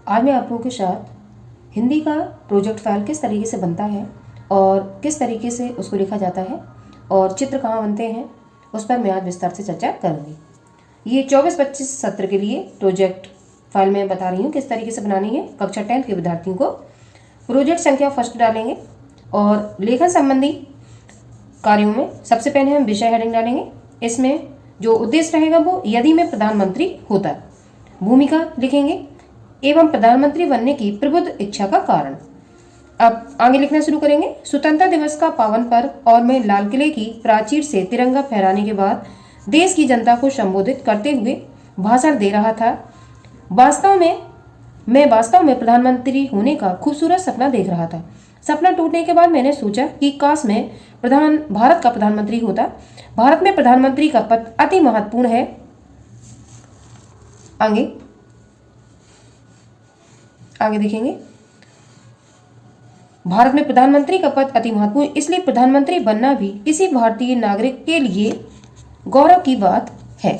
आज मैं आप लोगों के साथ हिंदी का प्रोजेक्ट फाइल किस तरीके से बनता है और किस तरीके से उसको लिखा जाता है और चित्र कहाँ बनते हैं उस पर मैं आज विस्तार से चर्चा करूँगी। ये 24-25 सत्र के लिए प्रोजेक्ट फाइल में बता रही हूँ किस तरीके से बनानी है। कक्षा 10 के विद्यार्थियों को प्रोजेक्ट संख्या फर्स्ट डालेंगे और लेखन संबंधी कार्यों में सबसे पहले हम विषय हेडिंग डालेंगे। इसमें जो उद्देश्य रहेगा वो यदि मैं प्रधानमंत्री होता, भूमिका लिखेंगे एवं प्रधानमंत्री बनने की प्रबुद्ध इच्छा का कारण। अब आगे लिखना शुरू करेंगे। स्वतंत्रता दिवस का पावन पर्व और मैं लाल किले की प्राचीर से तिरंगा फहराने के बाद देश की जनता को संबोधित करते हुए भाषण दे रहा था। वास्तव में प्रधानमंत्री होने का खूबसूरत सपना देख रहा था। सपना टूटने के बाद मैंने सोचा कि काश मैं भारत का प्रधानमंत्री होता। भारत में प्रधानमंत्री का पद अति महत्वपूर्ण है। आगे देखेंगे। भारत में प्रधानमंत्री का पद अति महत्वपूर्ण, इसलिए प्रधानमंत्री बनना भी किसी भारतीय नागरिक के लिए गौरव की बात है।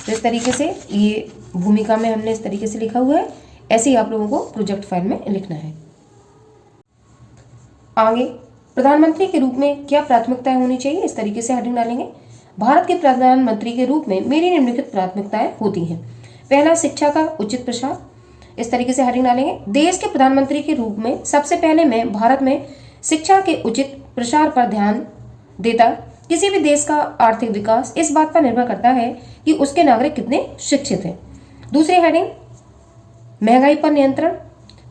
तो इस तरीके से ये भूमिका में हमने इस तरीके से लिखा हुआ है। ऐसे ही आप लोगों को प्रोजेक्ट फाइल में लिखना है। आगे प्रधानमंत्री के रूप में क्या प्राथमिकताएं होनी चाहिए, इस तरीके से हेडिंग डालेंगे। भारत के प्रधानमंत्री के रूप में मेरी निम्नलिखित प्राथमिकताएं होती हैं। पहला, शिक्षा का उचित प्रसार, इस तरीके से हेडिंग डालेंगे। देश के प्रधानमंत्री के रूप में सबसे पहले मैं भारत में शिक्षा के उचित प्रसार पर ध्यान देता। किसी भी देश का आर्थिक विकास इस बात पर निर्भर करता है कि उसके नागरिक कितने शिक्षित हैं। दूसरी हेडिंग, महंगाई पर नियंत्रण।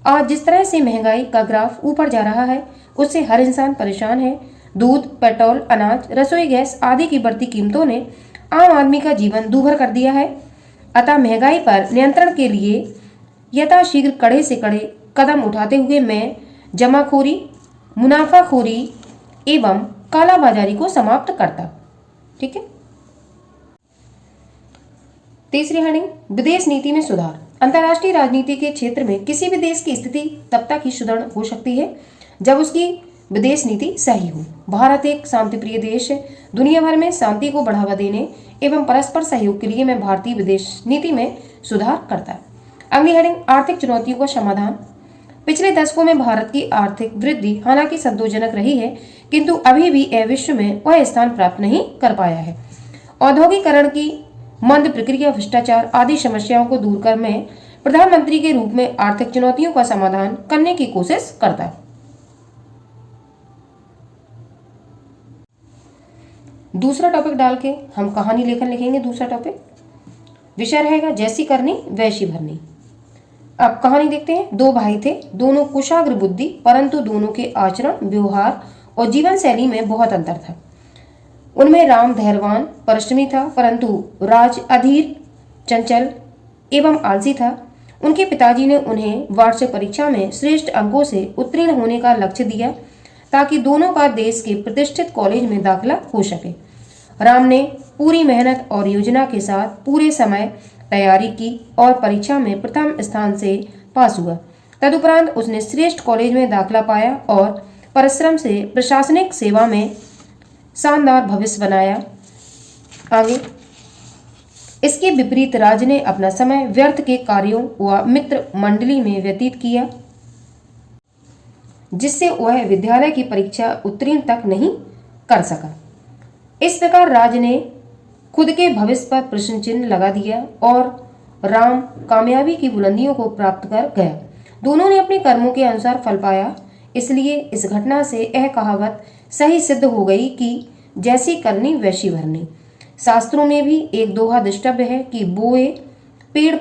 आज जिस तरह से महंगाई का ग्राफ ऊपर जा रहा है उससे हर इंसान परेशान है। दूध, पेट्रोल, अनाज, रसोई गैस आदि की बढ़ती कीमतों ने आम आदमी का जीवन दूभर कर दिया है। अतः महंगाई पर नियंत्रण के लिए यथाशीघ्र कड़े से कड़े कदम उठाते हुए मैं जमाखोरी, मुनाफाखोरी एवं कालाबाजारी को समाप्त करता। ठीक है। तीसरी हेडिंग, विदेश नीति में सुधार। अंतर्राष्ट्रीय राजनीति के क्षेत्र में किसी भी देश की स्थिति तब तक ही सुदृढ़ हो सकती है जब उसकी विदेश नीति सही हो। भारत एक शांतिप्रिय देश है। दुनिया भर में शांति को बढ़ावा देने एवं परस्पर सहयोग के लिए मैं भारतीय विदेश नीति में सुधार करता। अगली हेडिंग, आर्थिक चुनौतियों का समाधान। पिछले दशकों में भारत की आर्थिक वृद्धि हालांकि संतोषजनक रही है, किंतु अभी भी यह विश्व में वह स्थान प्राप्त नहीं कर पाया है। औद्योगिकरण की मंद प्रक्रिया, भ्रष्टाचार आदि समस्याओं को दूर कर मैं प्रधानमंत्री के रूप में आर्थिक चुनौतियों का समाधान करने की कोशिश करता है। दूसरा टॉपिक डाल के हम कहानी लेखन लिखेंगे। दूसरा टॉपिक विषय रहेगा जैसी करनी वैसी भरनी। अब कहानी देखते हैं। दो भाई थे, दोनों कुशाग्र बुद्धि, परंतु दोनों के आचरण, व्यवहार और जीवन शैली में बहुत अंतर था। उनमें राम धैर्यवान परिश्रमी था, परंतु राज अधीर, चंचल एवं आलसी था। उनके पिताजी ने उन्हें वार्षिक परीक्षा में श्रेष्ठ अंकों से उत्तीर्ण होने का लक्ष्य दिया ताकि दोनों का देश के प्रतिष्ठित कॉलेज में दाखिला हो सके। राम ने पूरी मेहनत और योजना के साथ पूरे समय तैयारी की और परीक्षा में प्रथम स्थान से पास हुआ। तदुपरांत उसने श्रेष्ठ कॉलेज में दाखिला पाया और परिश्रम से प्रशासनिक सेवा में शानदार भविष्य बनाया। आगे, इसके विपरीत राज ने अपना समय व्यर्थ के कार्यों व मित्र मंडली में व्यतीत किया, जिससे वह विद्यालय की परीक्षा उत्तीर्ण तक नहीं कर सका। इस प्रकार राज ने खुद के भविष्य पर प्रश्न चिन्ह लगा दिया और राम कामयाबी की बुलंदियों को प्राप्त कर गया। दोनों ने अपने कर्मों के अनुसार फल पाया। इसलिए इस घटना से यह कहावत सही सिद्ध हो गई कि जैसी करनी वैसी भरनी। शास्त्रों में भी एक दोहा दृष्टव्य है कि बोए पेड़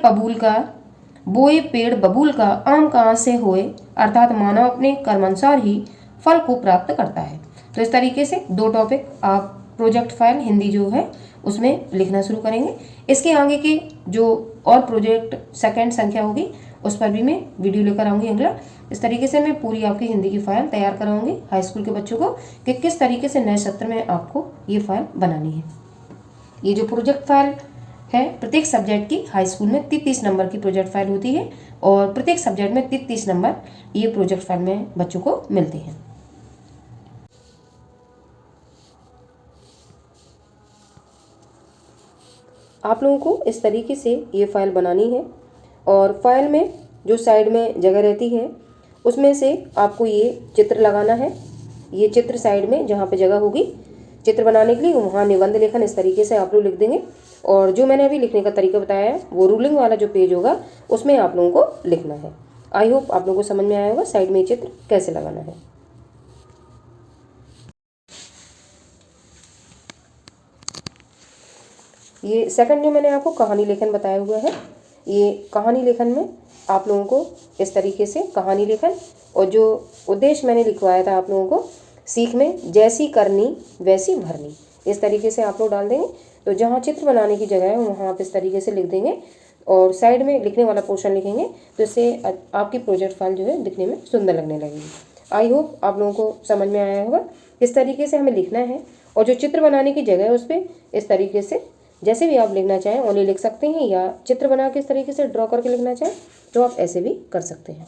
बबूल का आम कहाँ से होए, अर्थात मानव अपने कर्मानुसार ही फल को प्राप्त करता है। तो इस तरीके से दो टॉपिक आप प्रोजेक्ट फाइल हिंदी जो है उसमें लिखना शुरू करेंगे। इसके आगे के जो और प्रोजेक्ट सेकंड संख्या होगी उस पर भी मैं वीडियो लेकर आऊँगी अगला। इस तरीके से मैं पूरी आपकी हिंदी की फाइल तैयार कराऊंगी हाई स्कूल के बच्चों को कि किस तरीके से नए सत्र में आपको ये फाइल बनानी है। ये जो प्रोजेक्ट फाइल है प्रत्येक सब्जेक्ट की हाई स्कूल में 30 नंबर की प्रोजेक्ट फाइल होती है और प्रत्येक सब्जेक्ट में 30 नंबर ये प्रोजेक्ट फाइल में बच्चों को मिलते हैं। आप लोगों को इस तरीके से ये फाइल बनानी है और फाइल में जो साइड में जगह रहती है उसमें से आपको ये चित्र लगाना है। ये चित्र साइड में जहाँ पे जगह होगी चित्र बनाने के लिए वहाँ निबंध लेखन इस तरीके से आप लोग लिख देंगे। और जो मैंने अभी लिखने का तरीका बताया है वो रूलिंग वाला जो पेज होगा उसमें आप लोगों को लिखना है। आई होप आप लोगों को समझ में आया होगा साइड में ये चित्र कैसे लगाना है। ये सेकंड जो मैंने आपको कहानी लेखन बताया हुआ है, ये कहानी लेखन में आप लोगों को इस तरीके से कहानी लेखन और जो उद्देश्य मैंने लिखवाया था आप लोगों को सीख में जैसी करनी वैसी भरनी, इस तरीके से आप लोग डाल देंगे। तो जहाँ चित्र बनाने की जगह है वहाँ आप इस तरीके से लिख देंगे और साइड में लिखने वाला पोर्शन लिखेंगे, तो इससे आपकी प्रोजेक्ट फाइल जो है दिखने में सुंदर लगने लगेगी। आई होप आप लोगों को समझ में आया होगा किस तरीके से हमें लिखना है। और जो चित्र बनाने की जगह है उस पर इस तरीके से जैसे भी आप लिखना चाहें ओनली लिख सकते हैं, या चित्र बना के इस तरीके से ड्रॉ करके लिखना चाहें तो आप ऐसे भी कर सकते हैं।